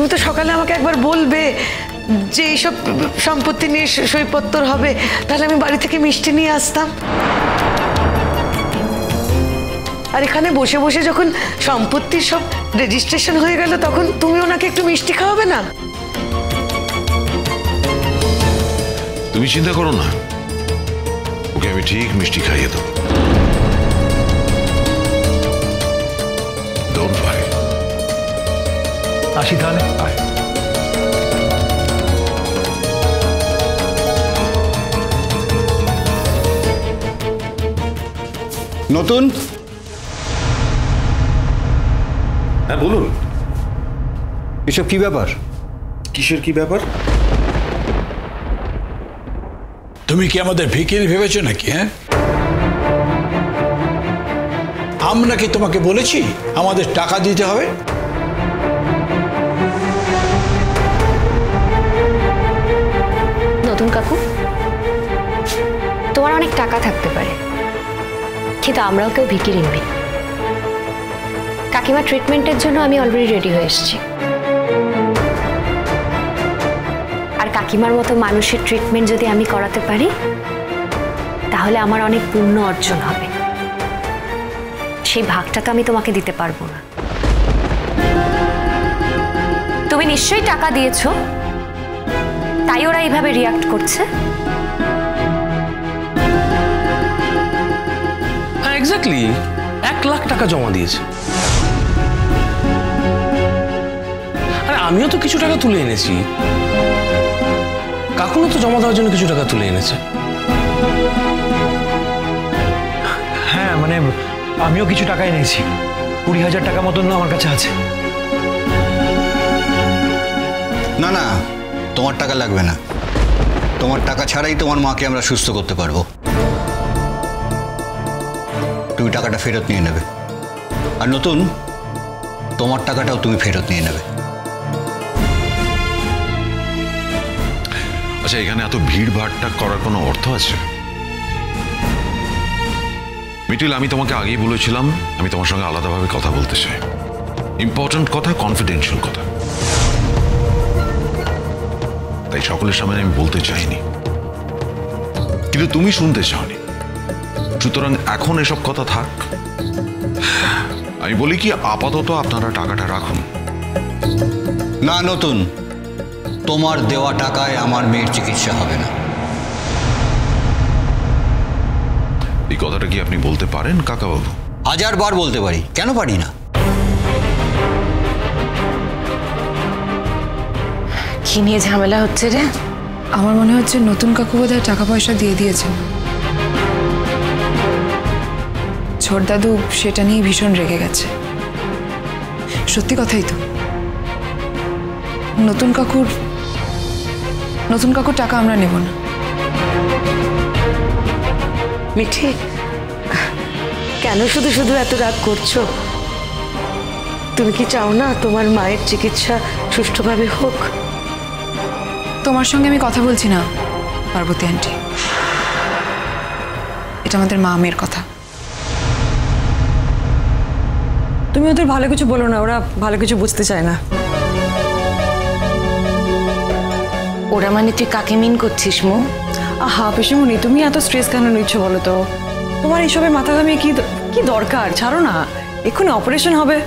তুমি তো সকালে আমাকে একবার বলবে যে এইসব সম্পত্তি নিয়ে সইপত্তর হবে, তাহলে আমি বাড়ি থেকে মিষ্টি নিয়ে আসতাম। আর এখানে বসে বসে যখন সম্পত্তির সব রেজিস্ট্রেশন হয়ে গেল, তখন তুমি ওনাকে একটু মিষ্টি খাওয়াবে না? তুমি চিন্তা করো না, ওকে আমি ঠিক মিষ্টি খাইয়ে দেবো। Don't worry. আসি তাহলে। নতুন? হ্যাঁ বলুন। এসব কি ব্যাপার? কিসের কি ব্যাপার? তুমি কি আমাদের ভিখিরি ভেবেছো নাকি? হ্যাঁ, আমরা কি তোমাকে বলেছি আমাদের টাকা দিতে হবে? নতুন কাকু, তোমার অনেক টাকা থাকতে পারে, কিন্তু আমরাও কেউ ভিখিরি নই। কাকিমা ট্রিটমেন্টের জন্য আমি অলরেডি রেডি হয়ে এসেছি। আর কাকিমার মতো মানুষের ট্রিটমেন্ট যদি আমি করাতে পারি, তাহলে আমার অনেক পুণ্য অর্জন হবে। সেই ভাগটা তো আমি তোমাকে দিতে পারবো না। তুমি নিশ্চয়ই টাকা দিয়েছো, তাই ওরা এইভাবে রিয়াক্ট করছে। হ্যাঁ এক্স্যাক্টলি, 1 লাখ টাকা জমা দিয়েছে। আরে আমিও তো কিছু টাকা তুলে এনেছি, কাকুনও তো জমা দেওয়ার জন্য কিছু টাকা তুলে এনেছে। হ্যাঁ মানে আমিও কিছু টাকা এনেছি, 20,000 টাকা মতন আমার কাছে আছে। না না, তোমার টাকা লাগবে না। তোমার টাকা ছাড়াই তোমার মাকে আমরা সুস্থ করতে পারবো। তুমি টাকাটা ফেরত নিয়ে নেবে, আর নতুন তোমার টাকাটাও তুমি ফেরত নিয়ে নেবে। আচ্ছা, এখানে এত ভিড় ভাড়টা করার কোনো অর্থ আছে? মিটিল, আমি তোমাকে আগেই বলেছিলাম আমি তোমার সঙ্গে আলাদাভাবে কথা বলতে চাই। ইম্পর্টেন্ট কথা, কনফিডেন্সিয়াল কথা। তাই সকলের সামনে আমি বলতে চাইনি, কিন্তু তুমি শুনতে চাওনি। সুতরাং এখন এসব কথা থাক। আমি বলি কি, আপাতত আপনারা টাকাটা রাখুন। না নতুন, তোমার দেওয়া টাকায় আমার মেয়ের চিকিৎসা হবে না। এই কথাটা কি আপনি বলতে পারেন কাকাবাবু? 1000 বার বলতে পারি, কেন পারি না? কি নিয়ে ঝামেলা হচ্ছে রে? আমার মনে হচ্ছে নতুন কাকু বোধহয় টাকা পয়সা দিয়ে দিয়েছেন। ছোট দাদু সেটা নিয়ে ভীষণ রেগে গেছে। সত্যি কথাই তো, নতুন কাকুর টাকা আমরা নেব না। মিঠি, কেন শুধু শুধু এত রাগ করছো? তুমি কি চাও না তোমার মায়ের চিকিৎসা সুষ্ঠুভাবে হোক? তোমার সঙ্গে আমি কথা বলছি না পার্বতী আন্টি, এটা আমাদের মা মেয়ের কথা। তুমি ওদের ভালো কিছু বলো না, ওরা ভালো কিছু বুঝতে চায় না। ওরা মানে তুই কাকে মিন করছিস মো? আহা পিসিমণি, তুমি এত স্ট্রেস কেন নিচ্ছ বলো তো? তোমার এইসবে মাথা ঘামিয়ে কি দরকার? ছাড়ো না, এক্ষুনি অপারেশন হবে।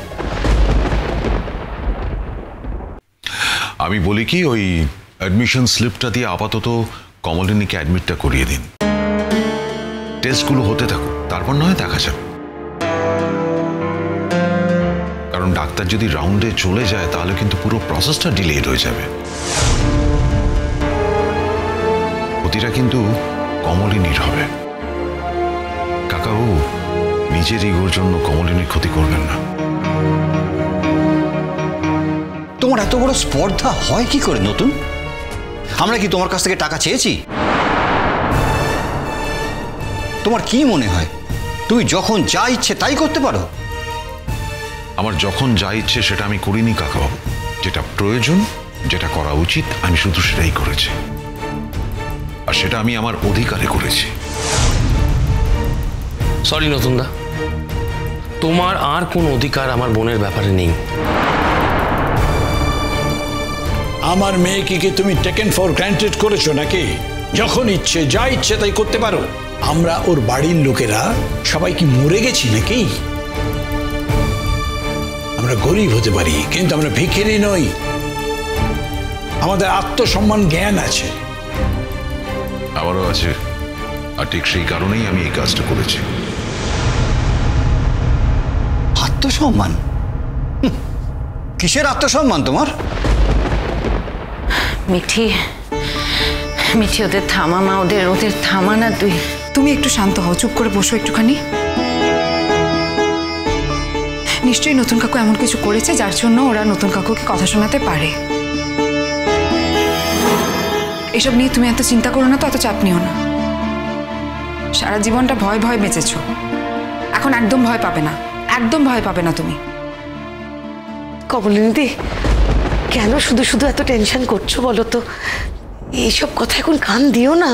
আমি বলি কি, ওই অ্যাডমিশন স্লিপটা দিয়ে আপাতত কমলিনীকে অ্যাডমিটটা করিয়ে দিন। টেস্টগুলো হতে থাকুক, তারপর নয় দেখা যাবে। কারণ ডাক্তার যদি রাউন্ডে চলে যায় তাহলে কিন্তু পুরো প্রসেসটা ডিলেড হয়ে যাবে। ক্ষতিটা কিন্তু কমলিনীর হবে। কাকাবাবু, নিজের ইগোর জন্য কমলিনীর ক্ষতি করবেন না। তোমার এত বড় স্পর্ধা হয় কি করে নতুন? আমরা কি তোমার কাছ থেকে টাকা চেয়েছি? তোমার কি মনে হয় তুমি যখন যা ইচ্ছে তাই করতে পারো? আমার যখন যা ইচ্ছে সেটা আমি করিনি কাকাবাবু। যেটা প্রয়োজন, যেটা করা উচিত, আমি শুধু সেটাই করেছি, আর সেটা আমি আমার অধিকারে করেছি। সরি নতুনদা, তোমার আর কোন অধিকার আমার বোনের ব্যাপারে নেই। আমার মেয়েকে কি তুমি টেকেন ফর গ্রান্টেড করেছো নাকি? যখন ইচ্ছে যা ইচ্ছে তাই করতে পারো। আমরা ওর বাড়ির লোকেরা সবাই কি মরে গেছি নাকি? আমরা গরিব হতে পারি, কিন্তু আমরা ভিখিরি নই। আমাদের আত্মসম্মান জ্ঞান আছে। আমারও আছে, আর ঠিক সেই কারণেই আমি এই কাজটা করেছি। আত্মসম্মান? কিসের আত্মসম্মান তোমার? মিঠি, মিঠি ওদের থামা মা, ওদের থামা না তুই। তুমি একটু শান্ত হও, চুপ করে বসো একটুখানি। নিশ্চয়ই নতুন কাকু এমন কিছু করেছে যার জন্য ওরা নতুন কাকুকে কথা শোনাতে পারে। এসব নিয়ে তুমি এত চিন্তা করো না তো, এত চাপ নিও না। সারা জীবনটা ভয় ভয় বেঁচেছো, এখন একদম ভয় পাবে না, একদম ভয় পাবে না তুমি। কমলিনীদি, কেন শুধু শুধু এত টেনশন করছো বলো তো? এইসব কথা এখন কান দিও না।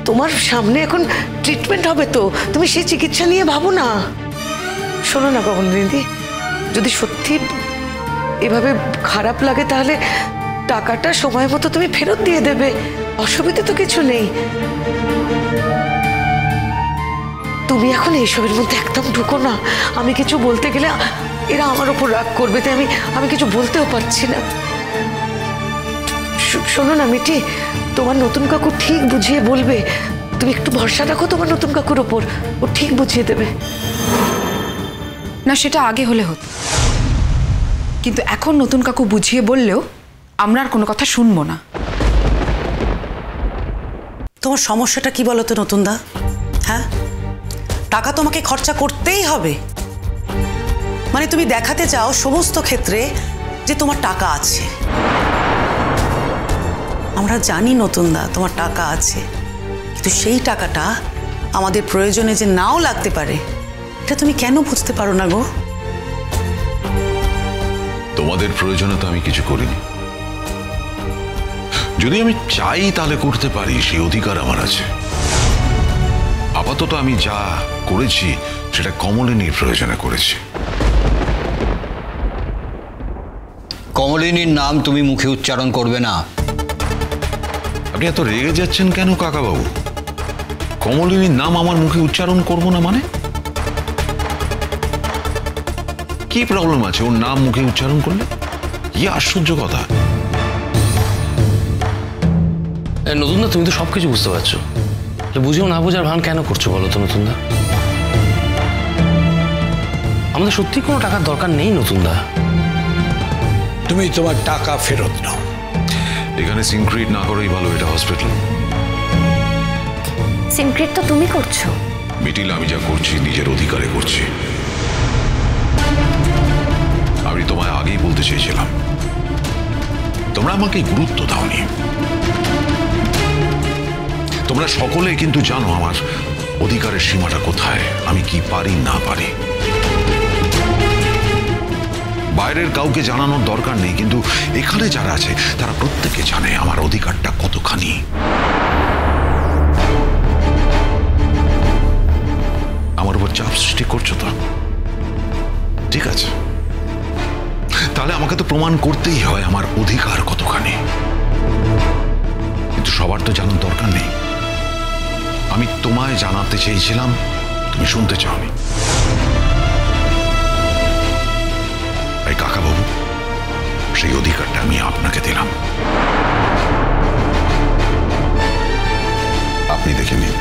তোমার সামনে এখন ট্রিটমেন্ট হবে তো, তুমি সেই চিকিৎসা নিয়ে ভাবো না। শোনো না কমলিনীদি, যদি সত্যি এভাবে খারাপ লাগে তাহলে টাকাটা সময় মতো তুমি ফেরত দিয়ে দেবে, অসুবিধা তো কিছু নেই। তুমি এখন এইসবের মধ্যে একদম ঢুকো না। আমি কিছু বলতে গেলে এরা আমার ওপর রাগ করবে, তাই আমি কিছু বলতেও পারছি না। শোনো না মিঠি, তোমার নতুন কাকু ঠিক বুঝিয়ে বলবে। তুমি একটু ভরসা রাখো তোমার নতুন কাকুর ওপর, ও ঠিক বুঝিয়ে দেবে। না, সেটা আগে হলে হতো, কিন্তু এখন নতুন কাকু বুঝিয়ে বললেও আমরা আর কোনো কথা শুনবো না। তোমার সমস্যাটা কি বলো তো নতুনদা? হ্যাঁ, টাকা তোমাকে খরচা করতেই হবে। মানে তুমি দেখাতে চাও সমস্ত ক্ষেত্রে যে তোমার টাকা আছে। আমরা জানি নতুনদা তোমার টাকা আছে, কিন্তু সেই টাকাটা আমাদের প্রয়োজনে যে নাও লাগতে পারে, এটা তুমি কেন বুঝতে পারো না গো? তোমাদের প্রয়োজনে তো আমি কিছু করিনি। যদি আমি চাই তাহলে করতে পারি, সেই অধিকার আমার আছে। আপাতত আমি যা করেছি সেটা কমলিনীর প্রয়োজনে করেছি। কমলিনীর নাম তুমি মুখে উচ্চারণ করবে না। আপনি এত রেগে যাচ্ছেন কেন কাকাবাবু? কমলিনীর নাম আমার মুখে উচ্চারণ করব না মানে? কি প্রবলেম আছে ওর নাম মুখে উচ্চারণ করলে? কি আশ্চর্য কথা! নতুনদা, তুমি তো সবকিছু বুঝতে পারছো, বুঝেও না বোঝার ভান কেন করছো বলো তো নতুনদা? আমাদের সত্যি কোনো টাকার দরকার নেই নতুনদা। তুমি তোমার টাকা ফেরত নাও। এখানে সিনক্রিয়েট না করেই ভালো, এটা হসপিটাল। সিনক্রেট তো তুমি করছো। মিটিল, আমি যা করছি নিজের অধিকারে করছি। আমি তোমায় আগেই বলতে চেয়েছিলাম, তোমরা আমাকে গুরুত্ব দাওনি। তোমরা সকলে কিন্তু জানো আমার অধিকারের সীমাটা কোথায়, আমি কি পারি না পারি। বাইরের কাউকে জানানোর দরকার নেই, কিন্তু এখানে যারা আছে তারা প্রত্যেকে জানে আমার অধিকারটা কতখানি। আমার উপর চাপ সৃষ্টি করছো তো? ঠিক আছে, তাহলে আমাকে তো প্রমাণ করতেই হয় আমার অধিকার কতখানি। কিন্তু সবার তো জানার দরকার নেই। আমি তোমায় জানাতে চেয়েছিলাম, তুমি শুনতে চাওনি। এই কাকাবাবু, সেই অধিকারটা আমি আপনাকে দিলাম, আপনি দেখে নিন।